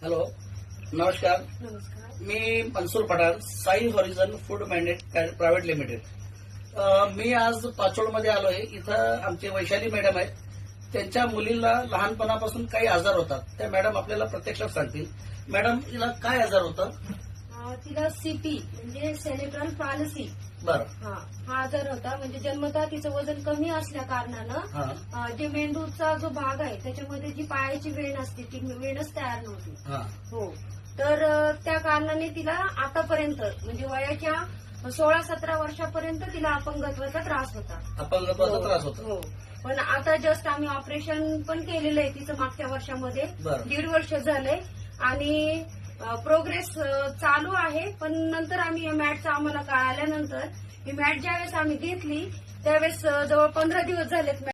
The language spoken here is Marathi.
हॅलो, नमस्कार. नमस्कार. मी Mansoor Pathan, Sai horizon food manage private limited. मी आज पाचोडमध्ये आलोय. इथं आमचे वैशाली मॅडम आहेत. त्यांच्या मुलीला लहानपणापासून काही आजार होतात. त्या मॅडम आपल्याला प्रत्यक्षात सांगतील. मॅडम, तिला काय आजार होता? तिला सीपी म्हणजे सेरेब्रल पॅलसी बरं. हा आजार होता. म्हणजे जन्मतः तिचं वजन कमी असल्या कारणानं जे मेंदूचा जो भाग आहे त्याच्यामध्ये जी पायाची वेण असते ती वेणच तयार नव्हती. हो, तर त्या कारणाने तिला आतापर्यंत म्हणजे वयाच्या 16-17 वर्षापर्यंत तिला अपंगत्वाचा त्रास होता. अपंगत्वाचा त्रास होता. हो, पण आता जस्ट आम्ही ऑपरेशन पण केलेलं आहे तिचं मागच्या वर्षामध्ये. 1.5 वर्ष झालंय आणि प्रोग्रेस चालू आहे. पण नंतर आम्ही या मॅटचं आम्हाला कळाल्यानंतर ही मॅट ज्यावेळेस आम्ही घेतली त्यावेळेस जवळ 15 दिवस झालेत